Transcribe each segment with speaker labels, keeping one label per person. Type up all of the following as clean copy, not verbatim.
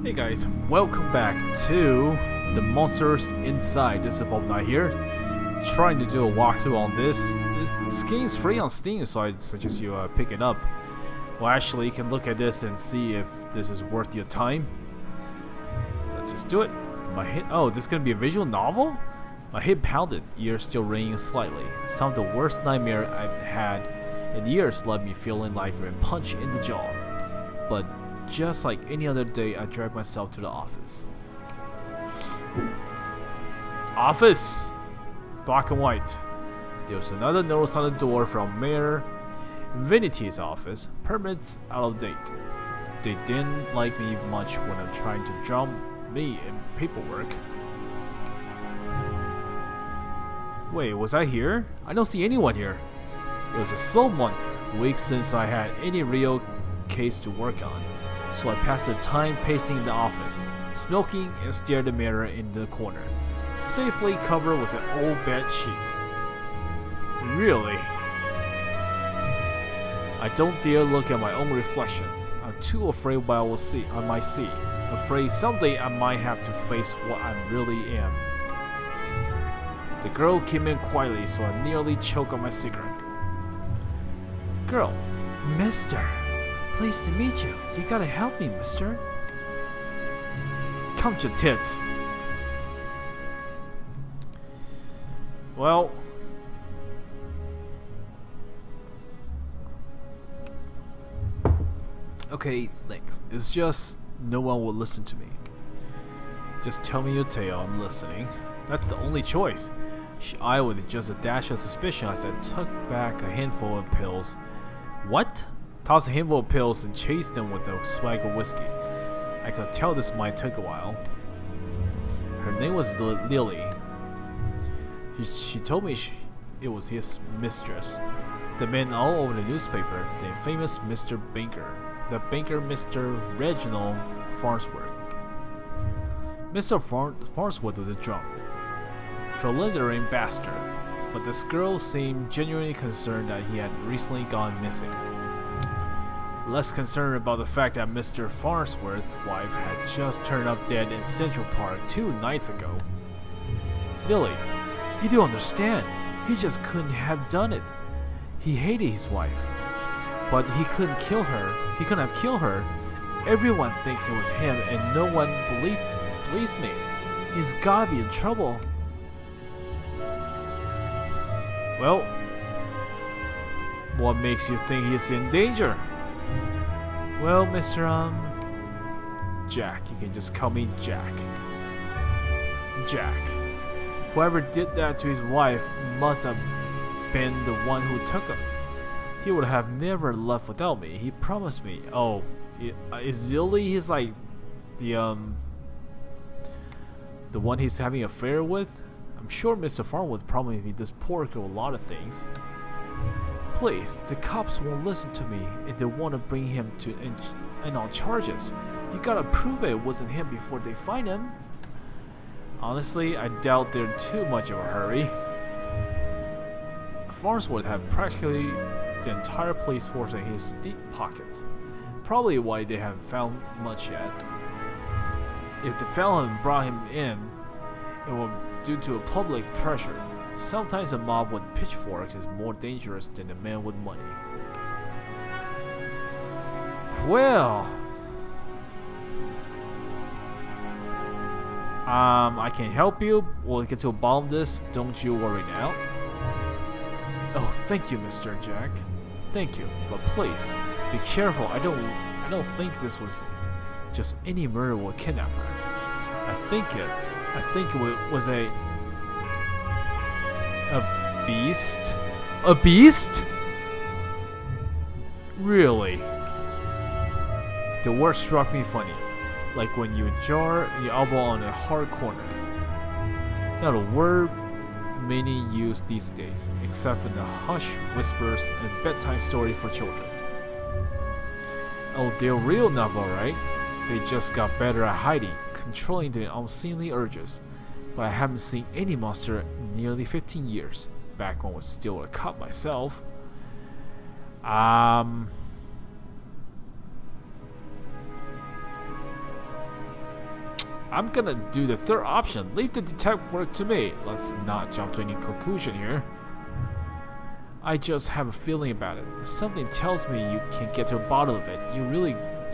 Speaker 1: Hey guys, welcome back to the Monsters Inside. This is BubbleKnight here, trying to do a walkthrough on this. This game is free on Steam, so I suggest you pick it up. Well, actually, you can look at this and see if this is worth your time. Let's just do it. This is gonna be a visual novel? My head pounded, ears still ringing slightly. Some of the worst nightmare I've had in years left me feeling like I've been punched in the jaw. But just like any other day, I dragged myself to the office. Office! Black and white. There was another notice on the door from Mayor Vinity's office. Permits out of date. They didn't like me much when I'm trying to jump me in paperwork. Wait, was I here? I don't see anyone here. It was a slow month, weeks since I had any real case to work on. So I passed the time pacing in the office, smoking and stared at the mirror in the corner, safely covered with an old bed sheet. Really? I don't dare look at my own reflection. I'm too afraid what I might see. Afraid someday I might have to face what I really am. The girl came in quietly, so I nearly choked on my cigarette. Girl, mister. Pleased to meet you. You gotta help me, mister. Come to tits. Well. Okay, thanks. It's just no one will listen to me. Just tell me your tale, I'm listening. That's the only choice. She eyed with just a dash of suspicion as I took back a handful of pills. What? Tossed a handful of pills and chased them with a swag of whiskey. I could tell this might take a while. Her name was Lily. She told me it was his mistress. The man all over the newspaper, the famous Mr. Banker. The banker Mr. Reginald Farnsworth. Mr. Farnsworth was a drunk, philandering bastard, but this girl seemed genuinely concerned that he had recently gone missing. Less concerned about the fact that Mr. Farnsworth's wife had just turned up dead in Central Park 2 nights ago. Lily, you don't understand. He just couldn't have done it. He hated his wife, but he couldn't kill her. He couldn't have killed her. Everyone thinks it was him, and no one believes me. He's gotta be in trouble. Well, what makes you think he's in danger? Well, Mr. Jack. You can just call me Jack. Jack. Whoever did that to his wife must have been the one who took him. He would have never left without me. He promised me. Oh, is Lily his like the one he's having an affair with? I'm sure Mr. Farnsworth promised me this poor girl a lot of things. Please, the cops won't listen to me if they want to bring him to and on charges. You gotta prove it wasn't him before they find him. Honestly, I doubt they're too much of a hurry. Farnsworth had practically the entire police force in his deep pockets. Probably why they haven't found much yet. If they found him and brought him in, it was due to a public pressure. Sometimes a mob with pitchforks is more dangerous than a man with money. Well, I can help you. We'll get to the bottom of this. Don't you worry now. Oh, thank you, Mr. Jack. Thank you, but please be careful. I don't think this was just any murder or kidnapper. I think it was a beast? A beast? Really? The word struck me funny, like when you jar your elbow on a hard corner. Not a word many use these days, except in the hush whispers and bedtime story for children. Oh, they're real enough, alright. They just got better at hiding, controlling their unseemly urges. But I haven't seen any monster in nearly 15 years. Back when I was still a cop myself. I'm gonna do the third option. Leave the detective work to me. Let's not jump to any conclusion here. I just have a feeling about it. Something tells me you can get to the bottom of it.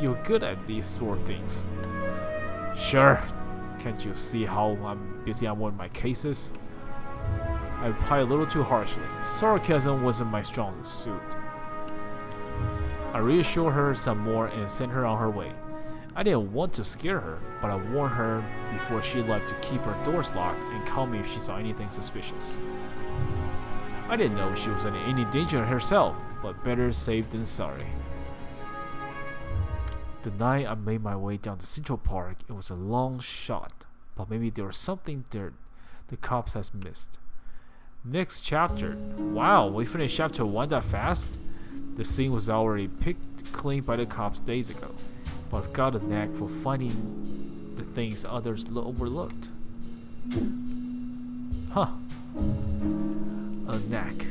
Speaker 1: You're good at these sort of things. Sure. Can't you see how busy I'm with my cases? I replied a little too harshly. Sarcasm wasn't my strong suit. I reassured her some more and sent her on her way. I didn't want to scare her, but I warned her before she left to keep her doors locked and call me if she saw anything suspicious. I didn't know she was in any danger herself, but better safe than sorry. The night I made my way down to Central Park, it was a long shot, but maybe there was something there the cops has missed. Next chapter. Wow, we finished chapter 1 that fast? The scene was already picked clean by the cops days ago, but I've got a knack for finding the things others overlooked. Huh. A knack.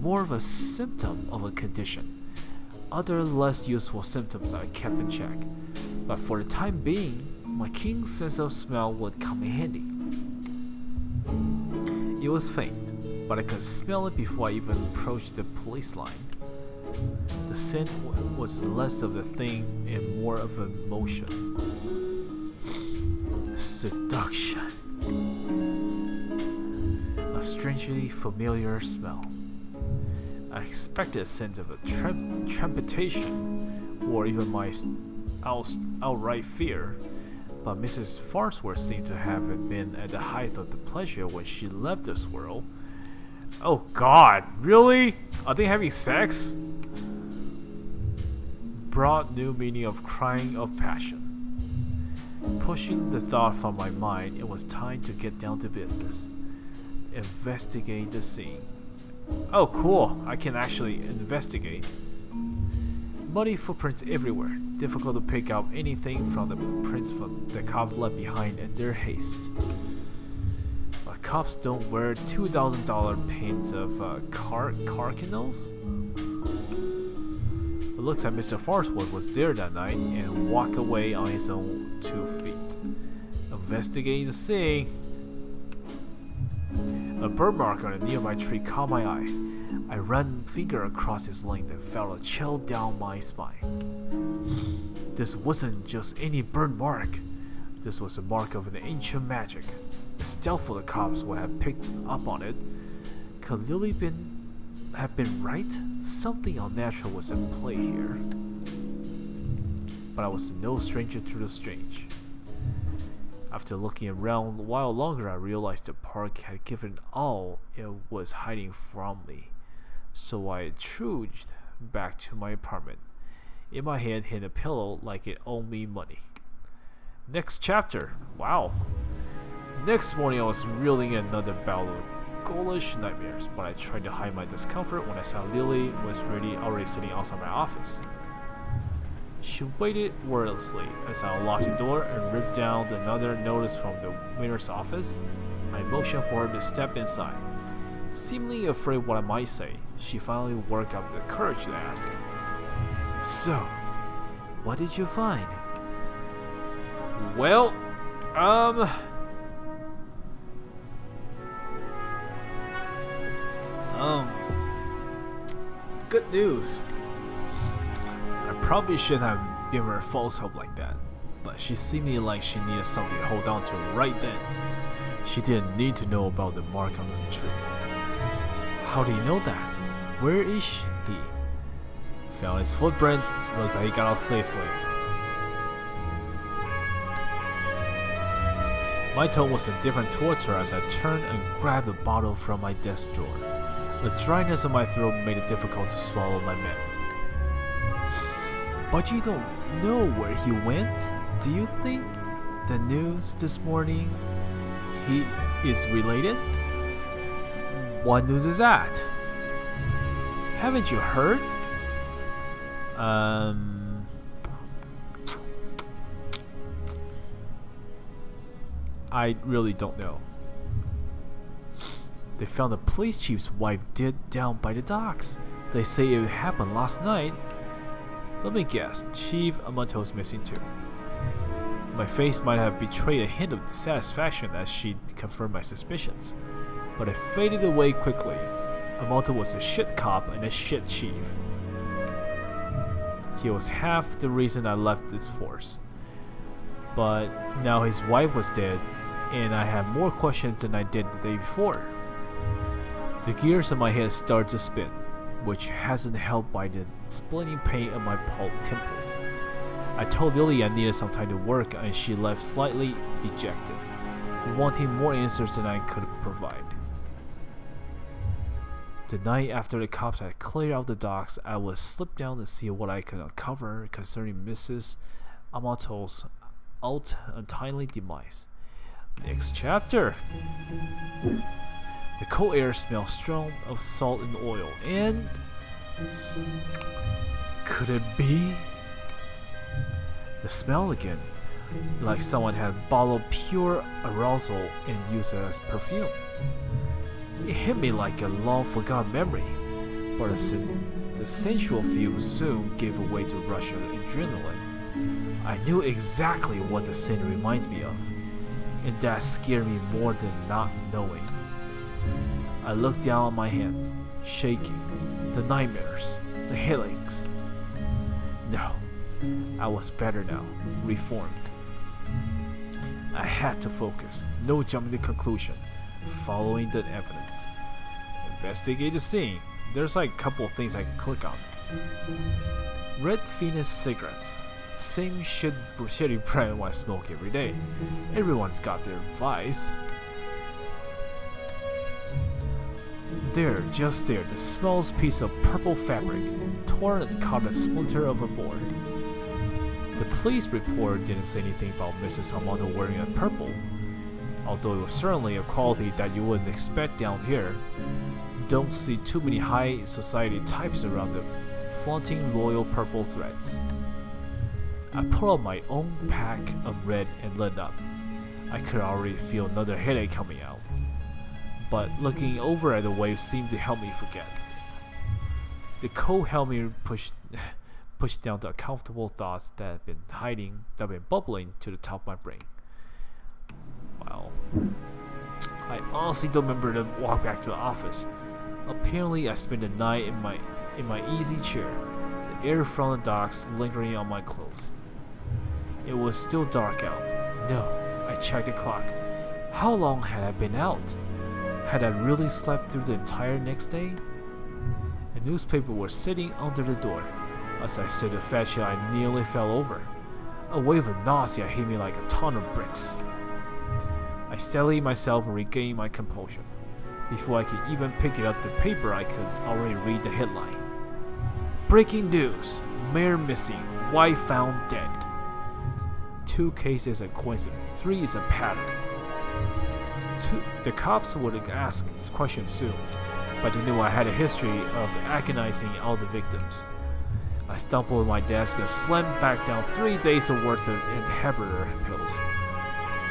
Speaker 1: More of a symptom of a condition. Other less useful symptoms I kept in check, but for the time being, my keen sense of smell would come in handy. It was faint, but I could smell it before I even approached the police line. The scent was less of a thing and more of an emotion. Seduction. A strangely familiar smell. I expected a sense of a trepidation or even my outright fear, but Mrs. Farnsworth seemed to have been at the height of the pleasure when she left this world. Oh God, really? Are they having sex? Brought new meaning of crying of passion. Pushing the thought from my mind, it was time to get down to business. Investigate the scene. Oh cool, I can actually investigate. Muddy footprints everywhere. Difficult to pick out anything from the prints the cops left behind in their haste. But cops don't wear $2,000 paints of carcinals? It looks like Mr. Farnsworth was there that night and walked away on his own 2 feet. Investigating the scene. A bird mark on a nearby tree caught my eye. I ran finger across its length and felt a chill down my spine. This wasn't just any bird mark. This was a mark of an ancient magic. It's doubtful the cops would have picked up on it. Could Lily have been right? Something unnatural was at play here. But I was no stranger to the strange. After looking around a while longer, I realized the park had given all it was hiding from me. So I trudged back to my apartment. In my hand hid a pillow like it owed me money. Next chapter. Wow. Next morning I was reeling in another bout of ghoulish nightmares, but I tried to hide my discomfort when I saw Lily was already sitting outside my office. She waited wordlessly as I unlocked the door and ripped down another notice from the mayor's office. I motioned for her to step inside. Seemingly afraid what I might say, she finally worked up the courage to ask, "So, what did you find?" Well, good news. I probably shouldn't have given her false hope like that, but she seemed like she needed something to hold on to right then. She didn't need to know about the mark on the tree. How do you know that? Where is he? Found his footprints. Looks like he got out safely. My tone was indifferent towards her as I turned and grabbed a bottle from my desk drawer. The dryness of my throat made it difficult to swallow my meds. But you don't know where he went? Do you think the news this morning he is related? What news is that? Haven't you heard? I really don't know. They found the police chief's wife dead down by the docks. They say it happened last night. Let me guess, Chief Amato's missing too. My face might have betrayed a hint of dissatisfaction as she confirmed my suspicions, but it faded away quickly. Amato was a shit cop and a shit chief. He was half the reason I left this force. But now his wife was dead, and I had more questions than I did the day before. The gears in my head started to spin, which hasn't helped by the splitting pain of my temples. I told Lily I needed some time to work, and she left slightly dejected, wanting more answers than I could provide. The night after the cops had cleared out the docks, I would slip down to see what I could uncover concerning Mrs. Amato's untimely demise. Next chapter. The cold air smelled strong of salt and oil, and could it be? The smell again, like someone had bottled pure arousal and used it as perfume. It hit me like a long-forgotten memory, but the sensual feel soon gave way to a rush of adrenaline. I knew exactly what the scene reminds me of, and that scared me more than not knowing. I looked down at my hands, shaking, the nightmares, the headaches. No, I was better now, reformed. I had to focus, no jumping to conclusion, following the evidence. Investigate the scene. There's like a couple of things I can click on. Red Phoenix cigarettes. Same shitty brand I smoke every day. Everyone's got their vice. There, just there, the smallest piece of purple fabric, torn and caught a splinter of a board. The police report didn't say anything about Mrs. Amato wearing a purple, although it was certainly a quality that you wouldn't expect down here. Don't see too many high society types around the flaunting royal purple threads. I pulled out my own pack of red and lit up. I could already feel another headache coming out, but looking over at the wave seemed to help me forget. The cold helped me push down the uncomfortable thoughts that had been bubbling to the top of my brain. Wow. I honestly don't remember the walk back to the office. Apparently, I spent the night in my easy chair, the air from the docks lingering on my clothes. It was still dark out. No, I checked the clock. How long had I been out? Had I really slept through the entire next day? A newspaper was sitting under the door. As I stood to fetch it, I nearly fell over. A wave of nausea hit me like a ton of bricks. I steadied myself and regained my composure. Before I could even pick it up the paper, I could already read the headline. Breaking news. Mayor missing. Wife found dead. 2 cases are coincidence. 3 is a pattern. The cops would ask this question soon, but they knew I had a history of agonizing all the victims. I stumbled at my desk and slammed back down 3 days of worth of inhibitor pills.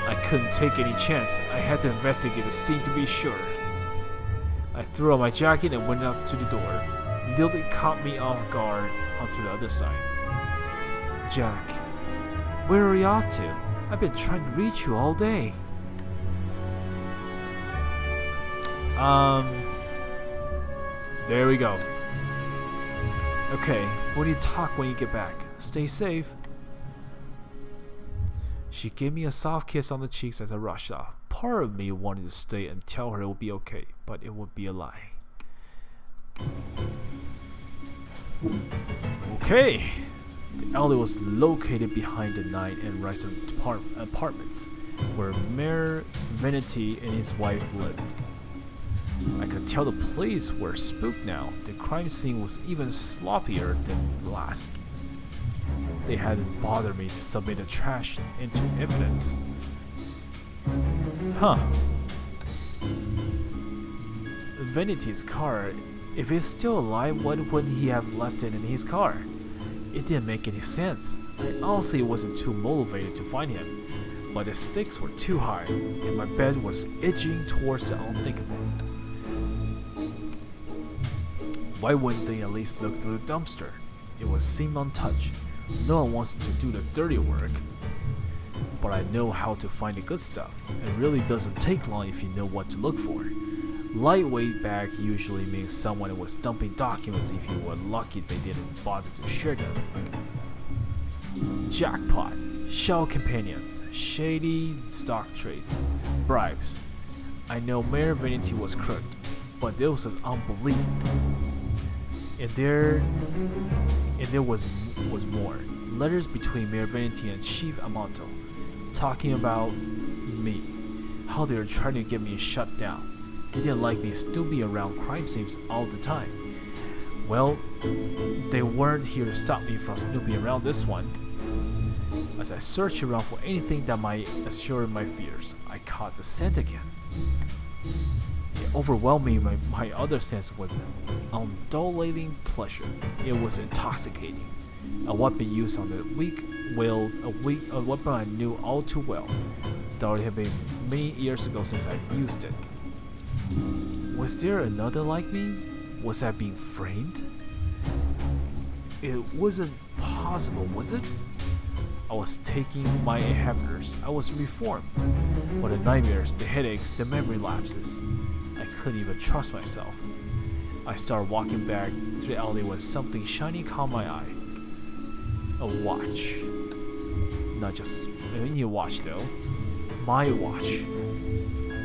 Speaker 1: I couldn't take any chance. I had to investigate the scene to be sure. I threw on my jacket and went up to the door. Lily caught me off guard onto the other side. Jack, where are you off to? I've been trying to reach you all day. There we go. Okay, we'll need to talk when you get back. Stay safe. She gave me a soft kiss on the cheeks as I rushed off. Part of me wanted to stay and tell her it would be okay, but it would be a lie. Okay. The alley was located behind the Knight and Rice apartments, where Mayor Veneti and his wife lived. I could tell the police were spooked now. The crime scene was even sloppier than last. They hadn't bothered me to submit the trash into evidence. Huh. Veneti's car, if it's still alive, why would he have left it in his car? It didn't make any sense. I honestly wasn't too motivated to find him, but the stakes were too high, and my bed was edging towards the unthinkable. Why wouldn't they at least look through the dumpster? It would seem untouched. No one wants to do the dirty work. but I know how to find the good stuff. It really doesn't take long if you know what to look for. Lightweight bag usually means someone was dumping documents if you were lucky they didn't bother to share them. Jackpot, shell companions, shady stock trades, bribes. I know Mayor Vanity was crooked, but this was unbelievable. And there was more. Letters between Mayor Vanity and Chief Amato, talking about me, how they were trying to get me shut down. They didn't like me snooping around crime scenes all the time. Well, they weren't here to stop me from snooping around this one. As I searched around for anything that might assure my fears, I caught the scent again. It overwhelmed me my other sense with undulating pleasure. It was intoxicating. A weapon used on the a weapon I knew all too well, though it had been many years ago since I used it. Was there another like me? Was I being framed? It wasn't possible, was it? I was taking my inhibitors. I was reformed. But the nightmares, the headaches, the memory lapses. I couldn't even trust myself. I started walking back to the alley when something shiny caught my eye. A watch. Not just any watch though. My watch.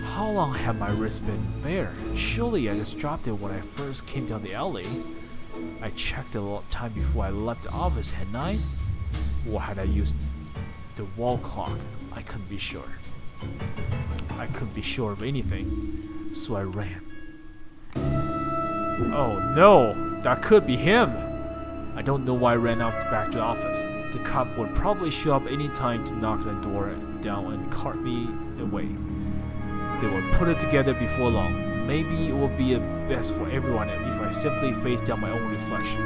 Speaker 1: How long had my wrist been bare? Surely I just dropped it when I first came down the alley. I checked a lot of time before I left the office, hadn't I? Or had I used the wall clock? I couldn't be sure. I couldn't be sure of anything, so I ran. Oh no, that could be him! I don't know why I ran back to the office. The cop would probably show up any time to knock the door down and cart me away. They would put it together before long. Maybe it would be best for everyone if I simply faced down my own reflection.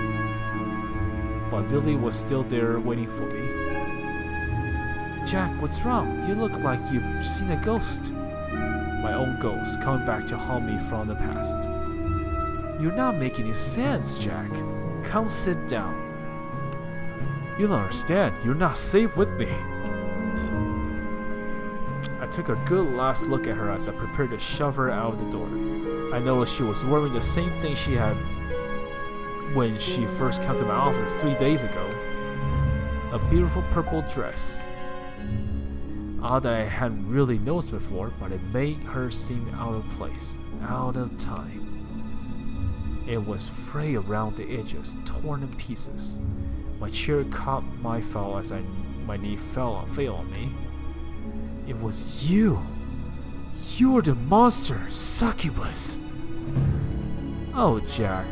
Speaker 1: But Lily was still there waiting for me. Jack, what's wrong? You look like you've seen a ghost. My own ghost coming back to haunt me from the past. You're not making any sense, Jack. Come sit down. You don't understand. You're not safe with me. I took a good last look at her as I prepared to shove her out the door. I noticed she was wearing the same thing she had when she first came to my office 3 days ago. A beautiful purple dress. Odd that I hadn't really noticed before, but it made her seem out of place, out of time. It was frayed around the edges, torn in pieces. My chair caught my foul as my knee fell on me. It was you! You were the monster, succubus! Oh, Jack,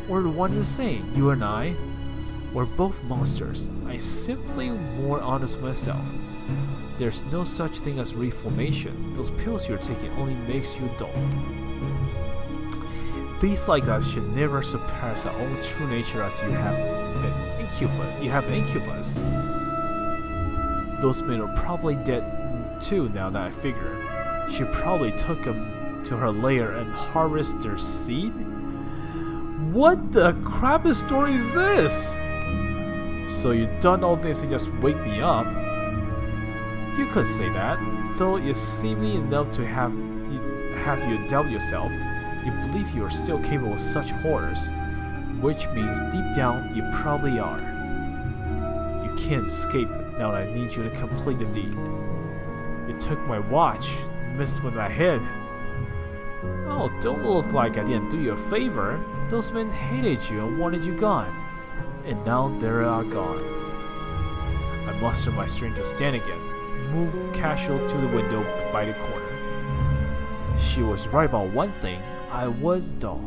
Speaker 1: we're one and the same, you and I. We're both monsters. I'm simply more honest with myself. There's no such thing as reformation. Those pills you're taking only makes you dull. Beasts like us should never surpass our own true nature as you have an incubus. Those men are probably dead too now that I figure. She probably took them to her lair and harvested their seed? What the crap story is this? So you done all this and just wake me up? You could say that, though it's seemingly enough to have you doubt yourself. You believe you are still capable of such horrors, which means deep down you probably are. You can't escape it now that I need you to complete the deed. You took my watch, messed with my head. Oh, don't look like I didn't do you a favor. Those men hated you and wanted you gone, and now they are gone. I mustered my strength to stand again, moved casual to the window by the corner. She was right about one thing. I was dull,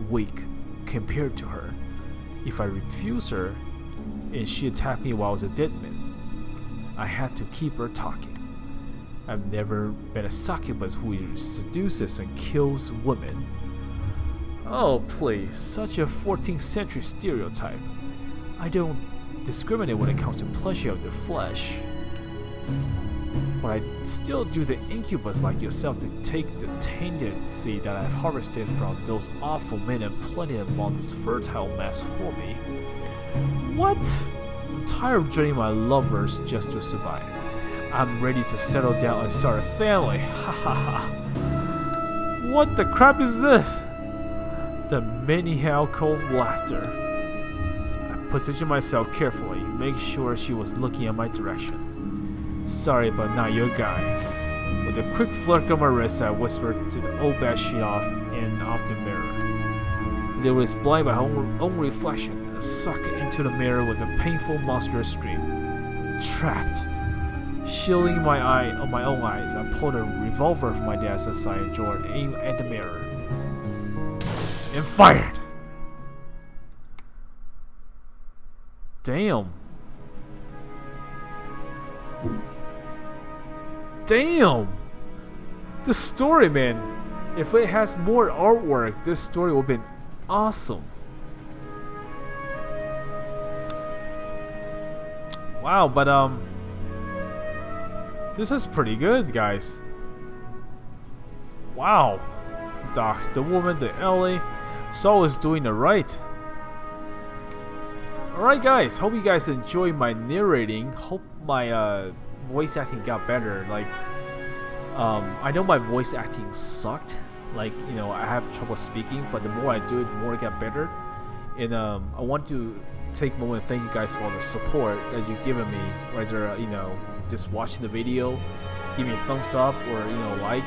Speaker 1: weak, compared to her. If I refused her, and she attacked me while I was a dead man, I had to keep her talking. I've never been a succubus who seduces and kills women. Oh please, such a 14th century stereotype. I don't discriminate when it comes to pleasure of the flesh. But I still do the incubus like yourself to take the tainted seed that I've harvested from those awful men and plenty among this fertile mass for me. What? I'm tired of draining my lovers just to survive. I'm ready to settle down and start a family. Ha ha ha. What the crap is this? The many alcove laughter. I positioned myself carefully, make sure she was looking at my direction. Sorry, but not your guy. With a quick flick of my wrist, I whispered to the old bed sheet off the mirror. There was blind by her own reflection and sucked into the mirror with a painful, monstrous scream. Trapped. Shielding my own eyes, I pulled a revolver from my dad's side drawer and aimed at the mirror. And fired! Damn. Damn! The story, man. If it has more artwork, this story would have been awesome. Wow, but this is pretty good, guys. Wow. Docs, the woman, the Ellie, Saul is doing it right. Alright guys, hope you guys enjoyed my narrating. Hope my voice acting got better. Like, I know my voice acting sucked. Like, you know, I have trouble speaking, but the more I do it, the more it got better. And I want to take a moment to thank you guys for all the support that you've given me, whether, you know, just watching the video, give me a thumbs up, or, you know, like.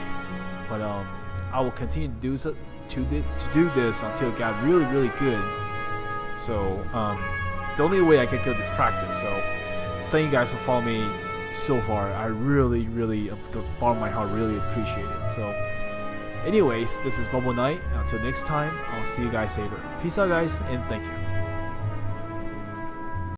Speaker 1: But I will continue to do so, to do this until it got really, really good. So it's the only way I get good to practice. So thank you guys for following me so far. I really, really, the bottom of my heart, really appreciate it. So anyways, this is BubbleKnight. Until next time, I'll see you guys later. Peace out, guys, and thank you.